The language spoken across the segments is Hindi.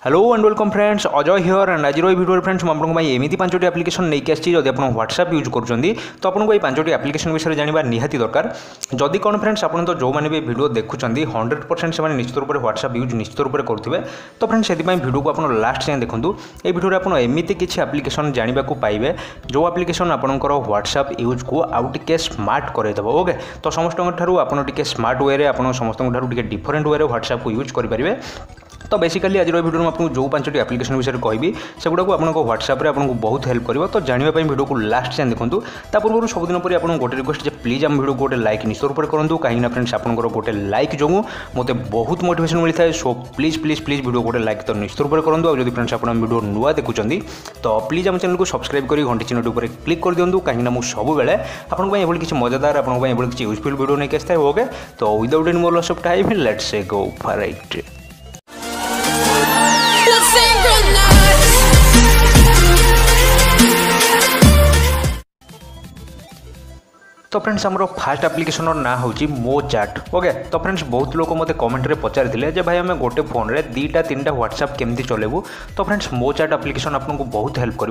Hello and welcome friends Ajay here and आज भिडियो फ्रेंड्स मुझे एमती पांचटी एप्लिकेशन नहीं आसी जब आप व्हाट्सएप यूज कर तो आपको ये पांचटी एप्लिकेशन विषय जानवा निहाती दरकार जदि कौन फ्रेंड्स आप तो जो मैंने भी वीडियो देखुं 100% से निश्चित रूप से व्हाट्सएप यूज निश्चित रूप से करुवे तो फ्रेंड्स से वीडियो को आप लास्ट जाए देखूँ ये वीडियो आप एमती किसी एप्लिकेशन जानवा पाइबे जो एप्लिकेशन आपंकर व्हाट्सएप यूज को आउ टे स्मार्ट करदेव ओके तो समस्त आपड़ स्मार्ट वे आप समस्त डिफरेन्ट वे व्हाट्सएप को यूज करेंगे तो बेसिकली आज वीडियो में आपको जो पांचटी एप्लिकेशन विषय कहि से गुड़ाक आप व्हाट्सएप आपको बहुत हेल्प कर तो जानवाई वीडियो को लास्ट जाए देखूँ पूर्व सबुदिन पर आपको गोटे रिक्वेस्ट प्लीज आम वीडियो गोटे लाइक निश्चित रूप से करूँ कहीं फ्रेंड्स आपंकर गोटे लाइक जो मत बहुत मोटिवेशन मिलता है so please please please video गोटे लाइक तो निश्चित रूप से करूँ और जो फ्रेंड्स आप वीडियो नुआ देखुं तो प्लीज आम चैनल को सब्सक्राइब कर घंटी चिन्ह पर क्लिक कर दिखाँ कहीं मुझे सबुबले आपको किसी मजादार आपको किसी यूजफुल वीडियो नहीं आसता है ओके तो without any more loss of time let's go for it. तो फ्रेंड्स आमर फास्ट एप्लिकेशन ना हूँ मो चैट ओके तो फ्रेंड्स बहुत लोग मत कमेंट रे पचारि जे भाई आम गोटे फोन रे दीटा तीनटा व्हाट्सएप केमती चलेबू तो फ्रेंड्स मो चैट एप्लिकेशन आपको बहुत हेल्प कर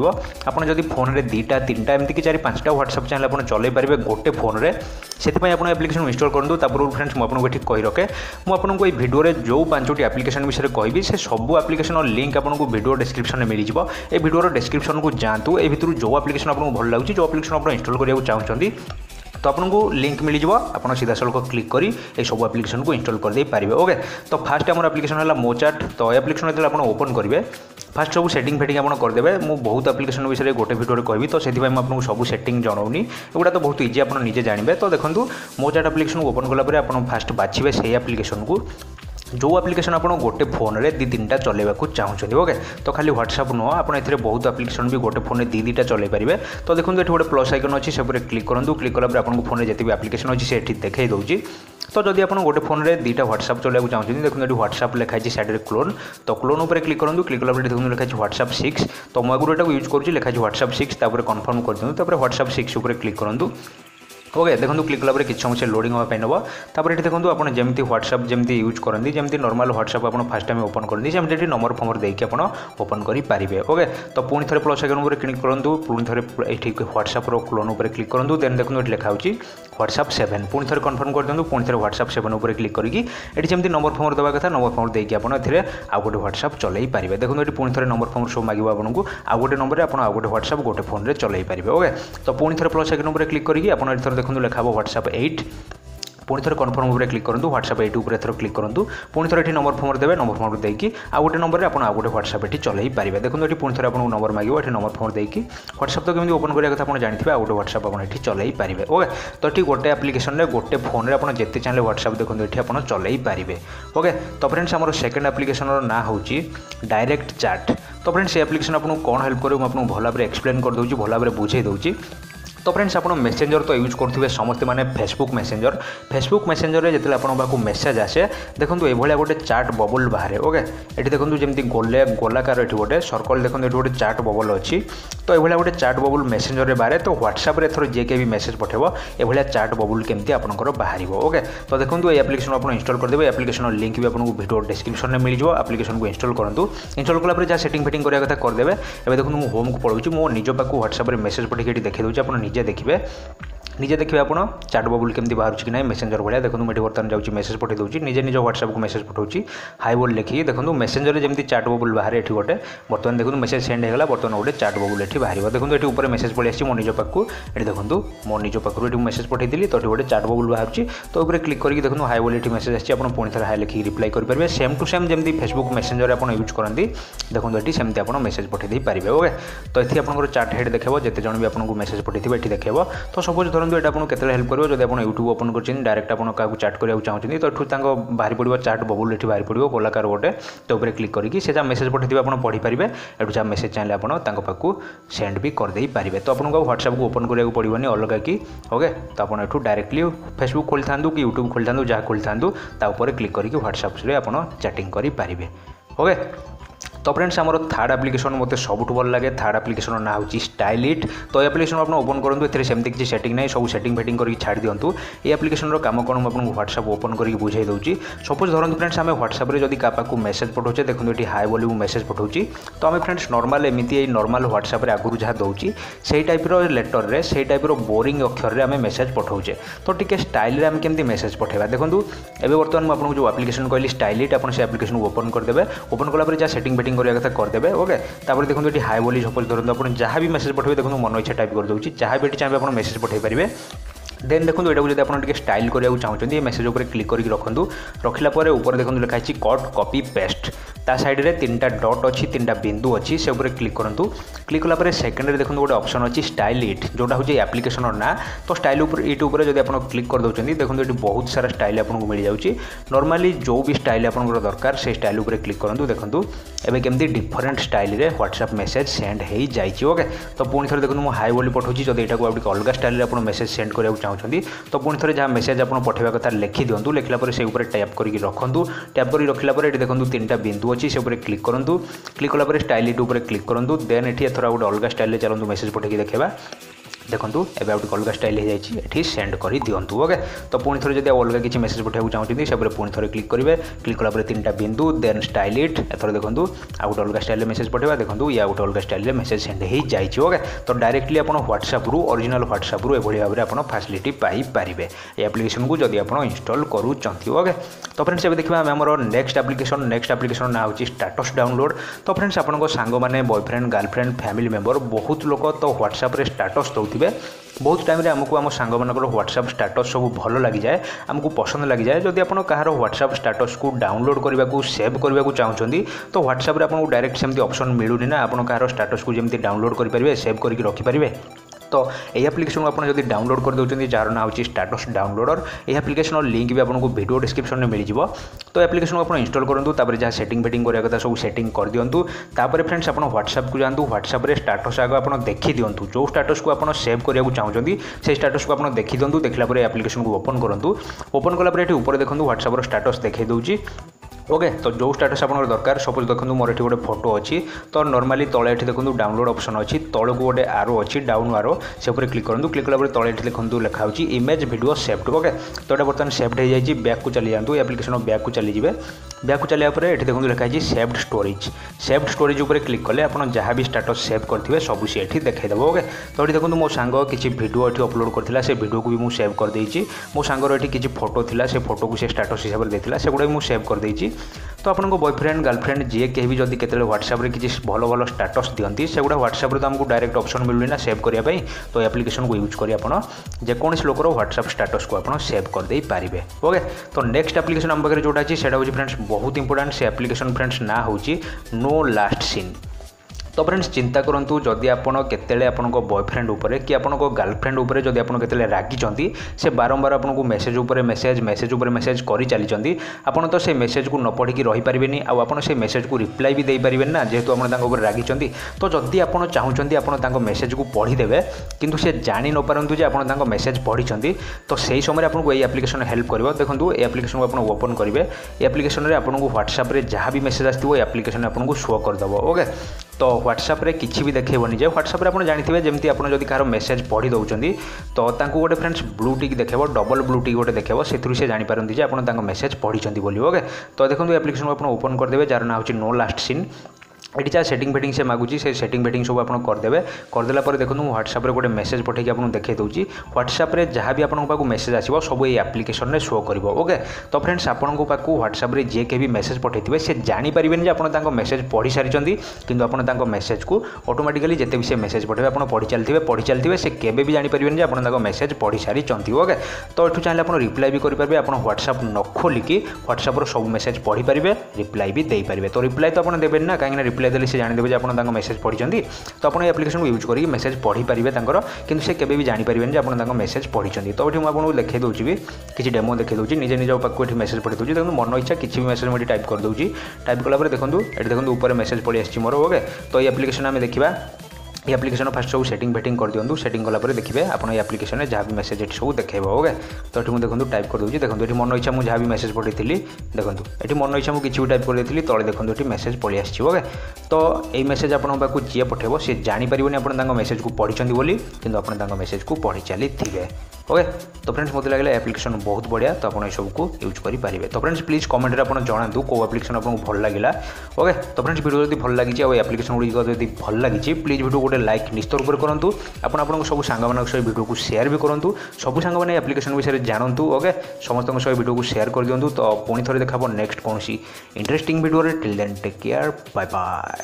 आपड़ जब फोन रे दीटा तीनटा एमती कि 4-5टा व्हाट्सएप चैनल आप चलई पारे गोटे फोन रे से आप एप्लिकेशन इंस्टॉल करूँ पूर्व फ्रेंड्स मुझे कही रखे मुझे भिडियो जो पांचटी एप्लिकेशन विषय कहि से सब एप्लिकेशन लिंक आपको भिडियो डिस्क्रिप्शन में मिल जाए ये भिडियो डिस्क्रिप्शन को जातु ये भितर जो एप्लिकेशन आपको भल लगे जो एप्लिकेशन आप इंस्टॉल करने चाहते तो आपको लिंक मिल जाए आप सीधा सड़क क्लिक कर सब एप्लिकेशन को इंस्टॉल कर दे पारे ओके तो फास्ट आम एप्लिकेशन है मो चैट तो एप्लिकेशन जो आप ओपन करेंगे फास्ट सब सेटिंग फेटिंग आप करदे मुझे बहुत एप्लिकेशन विषय गोटे भिडियो कहि तो से आपको सब सेटिंग जनाऊनी एगुड़ा तो बहुत इजी आप निजे जानते तो देखो मो चैट एप्लिकेशन को ओपन कलापर आप फास्ट बाछे से एप्लिकेशन को जो एप्लिकेशन आप गोटे फोन रे दी तीन चलेगा चाहते ओके तो खाली व्हाट्सएप नुह आप बहुत एप्लिकेशन भी गोटे फोन में दी चले पारे तो देखो ये गोटे प्लस आइकन अच्छी से क्लिक करूँ क्लिक कलापर आपको फोन में जितने एप्लिकेशन अच्छी से देखई दूसरी तो जदि आप गोटे फोन में दीटा व्हाट्सएप चलाइक चाहते देखो ये व्हाट्सएप लिखाई साइड क्लोन तो क्लोन पर क्लिक करूँ क्लिक कलापर देखो लिखाई व्हाट्सएप 6 तो मुझे यूज करुँच लिखाई व्हाट्सएप 6 कन्फर्म कर दिखाँ व्हाट्सएप 6 क्लिक करूँ ओके देखो क्लिक कलापर किसी समय से लोडिंग हाँपाई नब तापर ये देखो आप जमी व्हाट्सएप जमी यूज करती जमी नॉर्मल व्हाट्सएप आप फास्ट टाइम ओपन करती जमी नंबर फंबर देकी आप ओपन करेंगे ओके तो पुणी थे प्लस आइकन पर क्लिक करूँ पुणी थे ये व्हाट्सएप क्लोन पर क्लिक करूँ देन देखो ये लिखा व्हाट्सएप 7 पुणी थे कन्फर्म कर दिखाँ पुणी थे व्हाट्सएप 7 पर क्लिक करके जमी नंबर फंबर देवा कथा नंबर फंबर देकी आप आउ गोटे व्हाट्सएप चलई पारे देखो ये पुणी थे नंबर फंबर सब मांगे आपको आउ गोटे नंबर आप आउ गोटे व्हाट्सएप गोटे फोन में चलई पारे ओके तो पुणी थे प्लस आइकन पर क्लिक करके आप देखो लिखा व्हाट्सएप 8 पुणी थे कन्फर्म उपर क्लिक करूँ व्हाट्सएप 8 उपर थोड़ा क्लिक करूँ पुणी थे नंबर फंबर देवे नंबर फंबर देकी आउ गोटे नंबर आप आउ गोटे व्हाट्सएप ये चलई पारे देखो ये पुणी थे आपको नंबर मांगे ये नंबर फंबर देकी व्हाट्सएप तो केमी ओपन करा आप जानते आउ गोटे व्हाट्सएप आप चलई पारे ओके तो ये गोटे एप्लिकेशन में गोटे फोन में आप जिते चाहे व्हाट्सएप देखो ये आप चलई पारे ओके तो फ्रेंड्स आम सेकेंड एप्लिकेशन ना हूँ डायरेक्ट चैट तो फ्रेंड्स ये एप्लिकेशन आपको कौन हेल्प करूँ आपको भल भाव एक्सप्लेन कर दूँ भल भाव बुझे दूँ तो फ्रेंड्स आप मेसेंजर तो यूज करुवे समस्ते मैंने फेसबुक मेसेंजर में जितने आपको मेसेज आसे देखो ये गोटे चाट बबल बाहर ओके ये देखो जमी गोलाकार ये गोटे सर्कल देखो ये गोटे चाट बबल अच्छी तो ये गोटे चाट बबल मेसेंजर बाहर तो व्हाट्सएप थोड़ा जी के भी मेसेज पठेब ये चाट बबल केमती आपंकर बाहर ओके तो देखो ये एप्लिकेशन आप इंस्टॉल करदे एप्लिकेशन लिंक भी आपको वीडियो डिस्क्रिप्शन में मिल जाए एप्लिकेशन को इंस्टॉल करूँ इंस्टॉल कलापर जहाँ सेटिंग फेटिंग करने कथा करदे ए देखो मुझे होम को पड़ूँ मो निज पाक व्हाट्सएप मेसेज पठे देखी दूसरी आप निजे देखिए निजे देखिए आप चाट बबुल केमती बाहर कि ना मेसेंजर भाया देखो मुझे बर्तमान जाऊँगी मेसेज पठे दूसरी निजे निज व्हाट्सएप को मेसेज पठाऊँ हाई बोल लिखिए देखो मेसेंजर जमी चाट बबुल बाहर ये गोटे बर्तमान देखो मेसेज सेंड होगा बर्तमान गोटे चाट बबुल ये बाहर देखो ये ऊपर मेसेज पड़े आसी मो निज पाक ये देखो मो निज पाक मेसेज पठेदी तो गोटे चाट बबुल बाहर तो ऊपर क्लिक करके देखो हाई बोल ये मेसेज आसी पुणी थे हाई लिखिक रिप्लाई करेंगे सेम टू सेम जमी फेसबुक मेसेंजर आप यूज करती देखो ये सेमती आप मेसेज पठे पारे ओके तो ये आपंकर चाट हेड देखो जिते जन भी आपको मेसेज पठे ये देखो तो सपोज धरନ୍ତୁ ये आपको केते हेल्प करिवो जदि आपण यूट्यूब ओपन करछिन डायरेक्ट आपण काकू चैट करिया चाहछिन तो एठु तांको बाहरी पड़िबो चैट बबुल एठी बाहरी पड़िबो गोलाकार गोटे तो ऊपर क्लिक करके से जा मेसेज पठेथिबे आपण पढ़ी पारिबे एठु जा मेसेज चाहे आपण तांको पाकू सेंड भी कर देई पारिबे तो आपनको व्हाट्सएप को ओपन करिया पड़िबोनी अलग की ओके तो आपण एठु डायरेक्टली फेसबुक खोल थांदु कि यूट्यूब खोल थांदु जा खोल थांदु ता ऊपर क्लिक करके व्हाट्सएप रे आपण चैटिंग करि पारिबे ओके तो फ्रेंड्स आमर थर्ड एप्लिकेशन मत सबुठ भल लगे थर्ड एप्लिकेशन ना हूँ स्टाइलिट। तो ये एप्लिकेशन आप ओपन करूँ ए सेमती किसी सेटिंग नहीं सब सेटिंग फेटिंग करके छाड़ दिंतु। ये एप्लिकेशन कम कौन मुझे व्हाट्सएप ओपन करके बुझे दूसरी। सपोज धरନ୍ତୁ फ्रेंड्स आम व्हाट्सएप जब क्या मेसेज पठाऊे देखो ये हाय बोली मेसेज पठाऊँ तो आम फ्रेंड्स नॉर्मल एमती नॉर्मल व्हाट्सएप आगुरी जहाँ दूसरी से टाइप लेटर रे से टाइप बोरिंग अक्षर में आम मेसेज पठाऊे। तो टी स्टाइल आम केमती मेसेज पठेबा देखो एवं बर्तमान मुझे जो एप्लिकेशन कहली स्टाइलिट आप एप्लिकेशन ओपन करदे। ओपन कला जहाँ सेटिंग बेटिंग करने कथा करदे। ओके तापर देखो ये हाय बोली सपोज धरନ୍ତୁ आप जहाँ भी मेसेज पठेबे देखो मन इच्छा टाइप कर दूसरी जहाँ भी चाहिए आप मेसेज पठे पारे। देन देखो यहाँ जब आप स्टाइल करने चाहते हैं मेसेज उपर क्लिक करके रखु रखला ऊपर देखो लिखाई कट कॉपी पेस्ट ता साइड रे 3टा डॉट अच्छी 3टा बिंदु अच्छी से ऊपर क्लिक करूँ। क्लिक कला सेकेंड देखो गोटे ऑप्शन अच्छी स्टाइलिट जोटा हूँ एप्लिकेशन ना। तो स्टाइल इट उपर जब आप क्लिक कर दौरान देखो ये बहुत सारा स्टाइल आपको मिल जाऊँगी। नॉर्मली जो भी स्टाइल आपको दरकार से स्टाइल उपर क्लिक करूँ। देखो एवं केमती डिफरेंट स्टाइल रे व्हाट्सएप मेसेज सेंड हो जाए। ओके तो पुणी थे देखो मुझे हाई बोली पठाऊँ जब यहाँ को अलग स्टाइल आप मेसेज सेंड करने चाहते तो पुणी थे जहाँ मेसेज आप पठेवा कथा लिखि दिंतु। लिखला से ऊपर टैप करके रखु टैप कर रखला ये देखो 3टा बिंदु अच्छी से क्लिक करूँ। क्लिक कला स्टाइलिट उपर क्लिक करूँ। देन ये एथर गोटे अलग स्टाइल चलते मेसेज पठेकी देखा देखो एवं गोटे अलग स्टाइल हो जाए सेंड कर दिंतु। ओके तो पुणी थे जब अलग किसी मेसेज पठाइବାକୁ चाहते से पुणी थे क्लिक करेंगे। क्लिक कला 3टा बिंदु देन स्टाइलिट एथर देखो आउ गोटे अलग स्टाइल मेसेज पठेगा देखो या गोटे अलग स्टाइल मेसेज सेंड हो जाए। ओके तो डायरेक्टली आप व्हाट्सएप रु ओरिजिनल व्हाट्सएप रु एभली भाव में आप फैसिलिटी पाइबे एप्लिकेशन को जब आप इंस्टॉल करूँ। ओके तो फ्रेंड्स ये देखा आम नेक्स्ट एप्लिकेशन ना हूँ स्टेटस डाउनलोड। तो फ्रेंड्स आपन सांग मैंने बॉयफ्रेंड गर्लफ्रेंड फैमिली मेंबर बहुत लोग तो व्हाट्सएप रे स्टेटस दौथे बहुत टाइम आमको आम सांग मानकर व्हाट्सएप स्टेटस सब भल लगी जाए आमको पसंद लगी जाए। जदि आप कहार व्हाट्सएप स्टेटस को डाउनलोड करने को सेव करने को चाहते तो व्हाट्सएप आपको डायरेक्ट सेमती ऑप्शन मिलूनी ना आप कहार स्टेटस को जमी डाउनलोड करेंगे सेव करके रखिपारे। तो ये एप्लिकेशन को आप डाउनलोड कर दौरान जार ना हूँ स्टेटस डाउनलोडर ये एप्लिकेशन लिंक भी आपको वीडियो डिस्क्रिप्शन में मिल जाए। तो एप्लिकेशन को आप इंस्टॉल करूँ जहाँ सेटिंग बेटिंग करने कथा सब सेटिंग कर दिंतु। तापर फ्रेंड्स आप व्हाट्सएप को जातु व्हाट्सएप रे स्टेटस आग आप देखी दिंतु जो स्टेटस को आप सेव करने को चाहते से स्टेटस को आप देखी दिंतु। देखला एप्लिकेशन को ओपन करूँ। ओपन कला ये ऊपर देखो व्हाट्सएप स्टेटस देखी दूसरी। ओके तो जो स्टेटस आप दरकार सपोज देखो मोर ये गोटे फोटो अच्छी तो नॉर्मली तले ये देखो डाउनलोड ऑप्शन अच्छी तौक गोटे आरो अच्छी डाउन आरो से ऊपर क्लिक करूँ। क्लिक कला तले देखो लिखा हो इमेज वीडियो सेव्ड। ओके तो ये बर्तमान सेव्ड हो जाए बैक को चली जातु एप्लिकेशन बैक को चली जाए। बैक को चलिया ये देखो लिखाई सेव्ड स्टोरेज उपर क्लिक कले आप जहाँ भी स्टेटस सेव करेंगे सब सी ये देखीदेव। ओके तो ये देखो मो सांग किसी वीडियो ये अपलोड करता से वीडियो को भी मुझे सेव कर देती। मो सांगर ये किसी फोटो था से फोटो को से स्टेटस हिसाब से देता से गुड़ा भी मुझे सेव कर देती। तो आपको बॉयफ्रेंड गर्लफ्रेंड जी कहीं भी जब केतले व्हाट्सएप रे किसी भल भल स्टेटस दिखती से गुड़ा व्हाट्सएप रे तो आमको डायरेक्ट ऑप्शन मिलूनी ना सेव करने। तो एप्लिकेशन को यूज कर जेकोसी लोकर व्हाट्सएप स्टेटस को आप सेव कर दे पारे। ओके तो नेक्स्ट एप्लिकेशन आम पाखे जोटा अच्छी से फ्रेंड्स बहुत इंपोर्टेंट से एप्लिकेशन फ्रेंड्स ना हूँ नो लास्ट सीन। तो फ्रेंड्स चिंता करूँ जदि आप केतले आपन बॉयफ्रेंड उपरे कि आपन गर्लफ्रेंड उपरे जदि आपन केतले रागी से बारंबार आपको मेसेज उपरे मेसेज उपरे मेसेज कर चली आपन तो से मेसेज को न पढ़ी रही पारे आपन से मेसेज को रिप्लाई भी दे पारे ना जेहेतु आप रागी। तो जदि आप चाहते आपन मेसेज को पढ़ीदेवे किंतु से जानी न पारंतु जे आपन मेसेज पढ़ी तो सही समय आपको ये एप्लिकेशन हेल्प कर। देखो ये एप्लिकेशन को आप ओपन करेंगे एप्लिकेशन में आपको व्हाट्सएप रे जहाँ भी मेसेज आसो एप्लिकेशन आपको शो करदेव। ओके तो व्हाट्सएप रे किसी भी देखेबनी जे व्हाट्सएप रे आप जानते जमी आप जब कहार मेसेज पढ़ी दौरान तो गोटे फ्रेंड्स ब्लू टिक देखेब डबल ब्लू टिक गोटे देखेब से जानीपारती जे आप मेसेज पढ़ी बोली। ओके तो देखो एप्लिकेशन को आप ओपन करदे जार ना हूँ नो लास्ट सीन। ये जहाँ सेटिंग बेटिंग से मागुची से सेटिंग बेटिंग सब आप करदे करदेला देखो व्हाट्सएप रे गोटे मेसेज पठेकी आपको देखे दूसरी व्हाट्सएप रे जहाँ भी आपको पाक मेसेज आसो सब ये एप्लिकेशन में शो कर। ओके तो फ्रेंड्स आपको पाक व्हाट्सएप रे जे के भी मेसेज पठे से जानीपारे जे आप मेसेज पढ़ी सारी किंतु आप मेसेज को ऑटोमेटिकली जिते भी से मेसेज पठे आप पढ़ी चलते से केवे भी जानीपारे जे आप मेसेज पढ़ी सारी। ओके तो ये चाहिए आप रिप्लाई भी करेंगे आप व्हाट्सएप न खोलिकी व्हाट्सएप सब मेसेज पढ़ी पारे रिप्लाई भी दे पारे। तो रिप्लाई तो आप देवें ना कहीं रिप्लाई देले से जानिदेवे आप मेसेज पढ़ी तो आप एप्लिकेशन को यूज करके मेसेज पढ़ी पारे किंतु से केवे भी जानीपारे जे आप मेसेज पढ़ी। तो ये मुझे देखे दूसरी भी किसी डेमो देखे दूसरी निजे निज पाक ये मेसेज पढ़ी दूसरी देखो मन इच्छा किसी भी मेसेज मुझे टाइप कर दूसरी टाइप कलापर देखो ये देखो ऊपर मेसेज पढ़ी आसी मोर। ओके तो ये एप्लिकेशन आम देखा ये एप्लिकेशन फास्ट सब सेटिंग बेटिंग कर दिंतु सेटिंग कलापर देखिए आप एप्लिकेशन जहाँ भी मेसेज ये सब देखेब। ओके तो ये देखो टाइप कर दूसरी देखो ये मन इच्छा मुझे जहाँ भी मेसेज पढ़ी देखो ये मन इच्छा मुझे किसी भी टाइप कर तले देखो ये मेसेज पढ़ी आसी। ओके तो यही मेसेज आपन पाखु जी पठेब सी जानीपर आप मेसेज को पढ़ी बोली कि आप मेसेज को पढ़ी चली थे। ओके तो फ्रेंड्स मत लगे एप्लिकेशन बहुत बढ़िया तो आप सब को यूज करेंगे। तो फ्रेंड्स प्लीज कमेंट में आप जनातु कौ एप्लिकेशन आपको भल लगे। ओके तो फ्रेंड्स वीडियो जब भल लगी और एप्लिकेशन गुड़िक जब भल लगी प्लीज वीडियो गोटे लाइक निश्चित रूप से करूँ। आप सब सांग सहित वीडियो को शेयर भी करूँ। सब सांग मैंने एप्लिकेशन विषय जानतु। ओके समस्त सहित वीडियो को शेयर कर दिंतु। तो पुणी थे देखा नेक्स्ट कौन interesting video till then take care bye bye.